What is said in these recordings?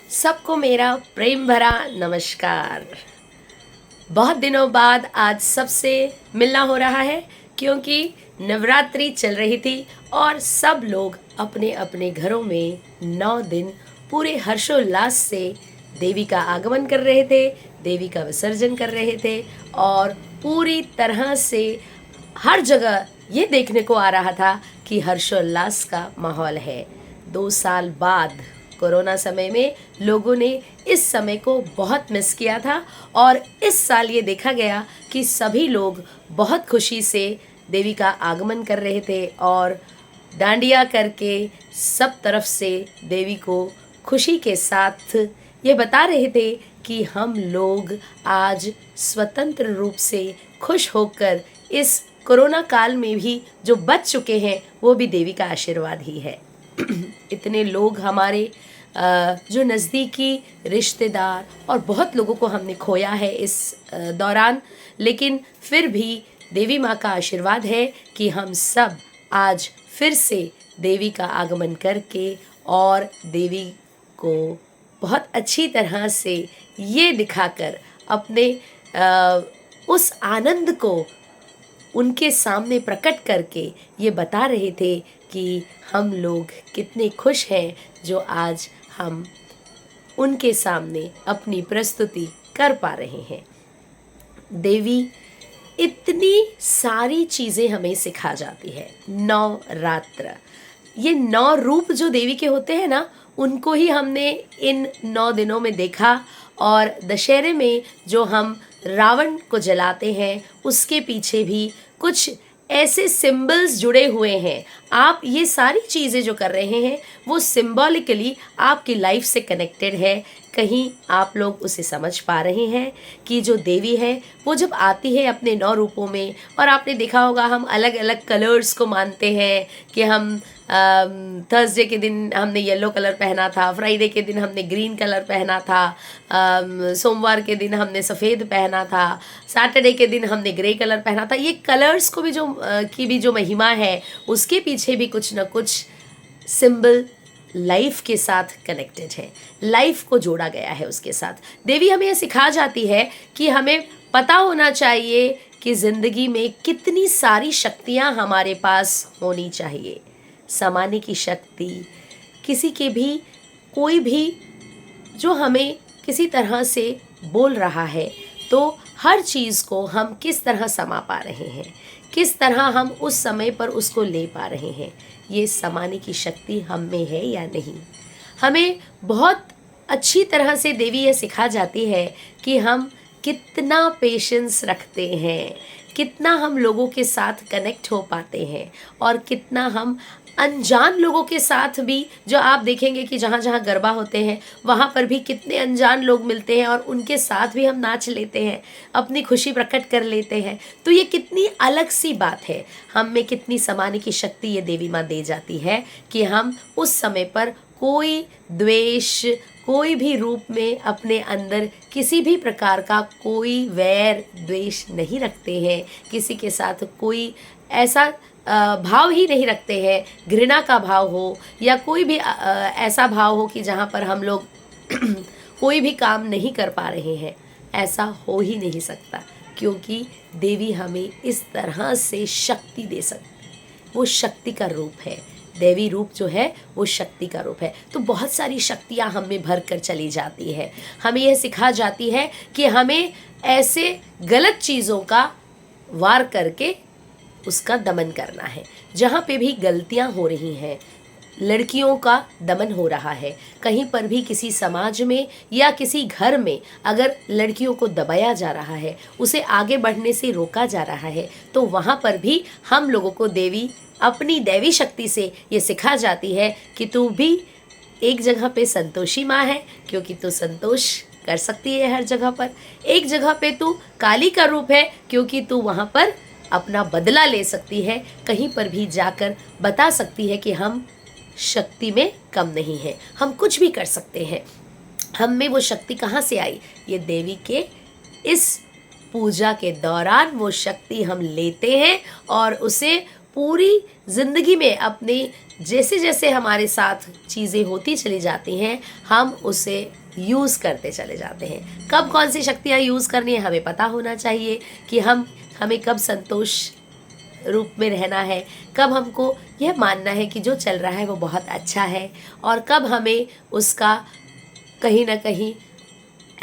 सबको मेरा प्रेम भरा नमस्कार। बहुत दिनों बाद आज सबसे मिलना हो रहा है क्योंकि नवरात्रि चल रही थी और सब लोग अपने अपने घरों में 9 दिन पूरे हर्षोल्लास से देवी का आगमन कर रहे थे, देवी का विसर्जन कर रहे थे और पूरी तरह से हर जगह ये देखने को आ रहा था कि हर्षोल्लास का माहौल है। 2 साल बाद कोरोना समय में लोगों ने इस समय को बहुत मिस किया था और इस साल ये देखा गया कि सभी लोग बहुत खुशी से देवी का आगमन कर रहे थे और डांडिया करके सब तरफ से देवी को खुशी के साथ ये बता रहे थे कि हम लोग आज स्वतंत्र रूप से खुश होकर इस कोरोना काल में भी जो बच चुके हैं वो भी देवी का आशीर्वाद ही है। इतने लोग हमारे जो नज़दीकी रिश्तेदार और बहुत लोगों को हमने खोया है इस दौरान, लेकिन फिर भी देवी माँ का आशीर्वाद है कि हम सब आज फिर से देवी का आगमन करके और देवी को बहुत अच्छी तरह से ये दिखाकर अपने उस आनंद को उनके सामने प्रकट करके ये बता रहे थे कि हम लोग कितने खुश हैं जो आज हम उनके सामने अपनी प्रस्तुति कर पा रहे हैं। देवी इतनी सारी चीज़ें हमें सिखा जाती है। 9 रात्र, ये 9 रूप जो देवी के होते हैं ना, उनको ही हमने इन 9 दिनों में देखा और दशहरे में जो हम रावण को जलाते हैं उसके पीछे भी कुछ ऐसे सिंबल्स जुड़े हुए हैं। आप ये सारी चीज़ें जो कर रहे हैं वो सिंबॉलिकली आपकी लाइफ से कनेक्टेड है। कहीं आप लोग उसे समझ पा रहे हैं कि जो देवी है वो जब आती है अपने 9 रूपों में, और आपने देखा होगा हम अलग अलग कलर्स को मानते हैं कि हम थर्सडे के दिन हमने येलो कलर पहना था, फ्राइडे के दिन हमने ग्रीन कलर पहना था, सोमवार के दिन हमने सफ़ेद पहना था, सैटरडे के दिन हमने ग्रे कलर पहना था। ये कलर्स को भी जो महिमा है उसके पीछे भी कुछ ना कुछ सिंबल लाइफ के साथ कनेक्टेड है, लाइफ को जोड़ा गया है उसके साथ। देवी हमें यह सिखा जाती है कि हमें पता होना चाहिए कि ज़िंदगी में कितनी सारी शक्तियाँ हमारे पास होनी चाहिए। समाने की शक्ति, किसी के भी कोई भी जो हमें किसी तरह से बोल रहा है तो हर चीज़ को हम किस तरह समा पा रहे हैं, किस तरह हम उस समय पर उसको ले पा रहे हैं, ये समाने की शक्ति हम में है या नहीं। हमें बहुत अच्छी तरह से देवी ये सिखा जाती है कि हम कितना पेशेंस रखते हैं, कितना हम लोगों के साथ कनेक्ट हो पाते हैं और कितना हम अनजान लोगों के साथ भी, जो आप देखेंगे कि जहाँ जहाँ गरबा होते हैं वहाँ पर भी कितने अनजान लोग मिलते हैं और उनके साथ भी हम नाच लेते हैं, अपनी खुशी प्रकट कर लेते हैं। तो ये कितनी अलग सी बात है, हम में कितनी समाने की शक्ति ये देवी माँ दे जाती है कि हम उस समय पर कोई द्वेष, कोई भी रूप में अपने अंदर किसी भी प्रकार का कोई वैर द्वेष नहीं रखते हैं, किसी के साथ कोई ऐसा भाव ही नहीं रखते हैं, घृणा का भाव हो या कोई भी ऐसा भाव हो कि जहाँ पर हम लोग कोई भी काम नहीं कर पा रहे हैं। ऐसा हो ही नहीं सकता क्योंकि देवी हमें इस तरह से शक्ति दे सकती, वो शक्ति का रूप है। देवी रूप जो है वो शक्ति का रूप है। तो बहुत सारी शक्तियाँ हम में भर कर चली जाती है। हमें यह सिखा जाती है कि हमें ऐसे गलत चीज़ों का वार करके उसका दमन करना है। जहाँ पे भी गलतियाँ हो रही हैं, लड़कियों का दमन हो रहा है, कहीं पर भी किसी समाज में या किसी घर में अगर लड़कियों को दबाया जा रहा है, उसे आगे बढ़ने से रोका जा रहा है, तो वहाँ पर भी हम लोगों को देवी अपनी दैवी शक्ति से ये सिखा जाती है कि तू भी एक जगह पे संतोषी माँ है क्योंकि तू संतोष कर सकती है हर जगह पर। एक जगह पे तू काली का रूप है क्योंकि तू वहाँ पर अपना बदला ले सकती है, कहीं पर भी जाकर बता सकती है कि हम शक्ति में कम नहीं हैं, हम कुछ भी कर सकते हैं। हम में वो शक्ति कहाँ से आई? ये देवी के इस पूजा के दौरान वो शक्ति हम लेते हैं और उसे पूरी ज़िंदगी में अपने जैसे जैसे हमारे साथ चीज़ें होती चली जाती हैं, हम उसे यूज़ करते चले जाते हैं। कब कौन सी शक्तियाँ यूज़ करनी है हमें पता होना चाहिए कि हमें कब संतोष रूप में रहना है, कब हमको यह मानना है कि जो चल रहा है वो बहुत अच्छा है, और कब हमें उसका कहीं ना कहीं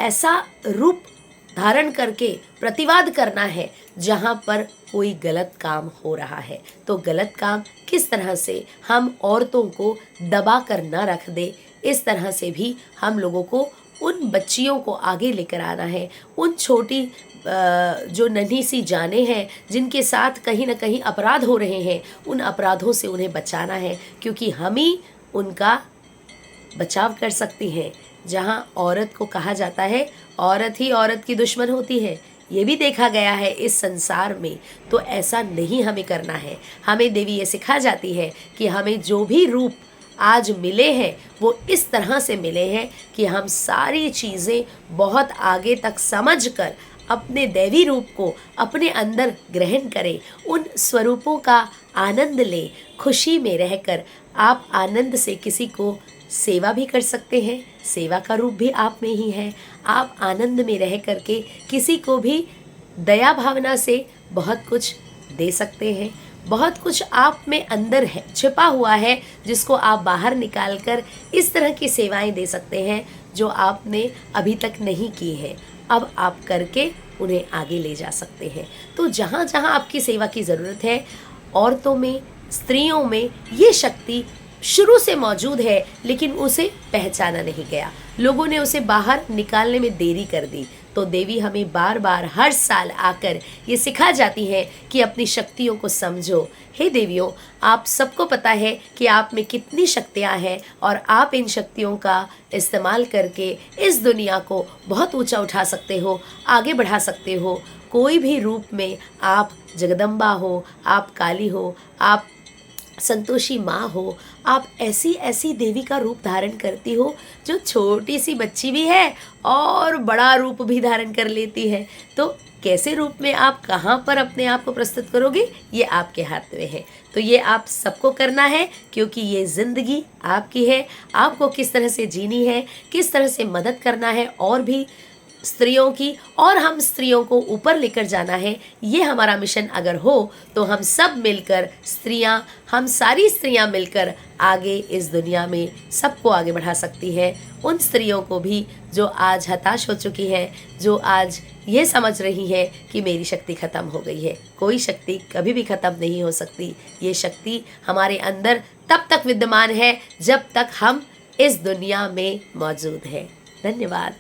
ऐसा रूप धारण करके प्रतिवाद करना है जहाँ पर कोई गलत काम हो रहा है। तो गलत काम किस तरह से हम औरतों को दबा कर न रख दे, इस तरह से भी हम लोगों को उन बच्चियों को आगे लेकर आना है। उन छोटी जो नन्ही सी जानें हैं जिनके साथ कहीं ना कहीं अपराध हो रहे हैं, उन अपराधों से उन्हें बचाना है, क्योंकि हम ही उनका बचाव कर सकती हैं। जहाँ औरत को कहा जाता है औरत ही औरत की दुश्मन होती है, ये भी देखा गया है इस संसार में। तो ऐसा नहीं हमें करना है। हमें देवी ये सिखा जाती है कि हमें जो भी रूप आज मिले हैं वो इस तरह से मिले हैं कि हम सारी चीज़ें बहुत आगे तक समझकर अपने दैवी रूप को अपने अंदर ग्रहण करें, उन स्वरूपों का आनंद लें। खुशी में रहकर आप आनंद से किसी को सेवा भी कर सकते हैं, सेवा का रूप भी आप में ही है। आप आनंद में रह करके किसी को भी दया भावना से बहुत कुछ दे सकते हैं। बहुत कुछ आप में अंदर है, छिपा हुआ है, जिसको आप बाहर निकाल कर इस तरह की सेवाएं दे सकते हैं जो आपने अभी तक नहीं की है। अब आप करके उन्हें आगे ले जा सकते हैं। तो जहाँ जहाँ आपकी सेवा की ज़रूरत है, औरतों में, स्त्रियों में ये शक्ति शुरू से मौजूद है, लेकिन उसे पहचाना नहीं गया। लोगों ने उसे बाहर निकालने में देरी कर दी। तो देवी हमें बार बार हर साल आकर ये सिखा जाती है कि अपनी शक्तियों को समझो। हे देवियों, आप सबको पता है कि आप में कितनी शक्तियाँ हैं, और आप इन शक्तियों का इस्तेमाल करके इस दुनिया को बहुत ऊंचा उठा सकते हो, आगे बढ़ा सकते हो। कोई भी रूप में, आप जगदम्बा हो, आप काली हो, आप संतोषी माँ हो, आप ऐसी ऐसी देवी का रूप धारण करती हो जो छोटी सी बच्ची भी है और बड़ा रूप भी धारण कर लेती है। तो कैसे रूप में आप कहाँ पर अपने आप को प्रस्तुत करोगे, ये आपके हाथ में है। तो ये आप सबको करना है, क्योंकि ये ज़िंदगी आपकी है। आपको किस तरह से जीनी है, किस तरह से मदद करना है और भी स्त्रियों की, और हम स्त्रियों को ऊपर लेकर जाना है। ये हमारा मिशन अगर हो तो हम सब मिलकर, स्त्रियां, हम सारी स्त्रियां मिलकर आगे इस दुनिया में सबको आगे बढ़ा सकती है। उन स्त्रियों को भी जो आज हताश हो चुकी हैं, जो आज ये समझ रही है कि मेरी शक्ति ख़त्म हो गई है। कोई शक्ति कभी भी ख़त्म नहीं हो सकती। ये शक्ति हमारे अंदर तब तक विद्यमान है जब तक हम इस दुनिया में मौजूद हैं। धन्यवाद।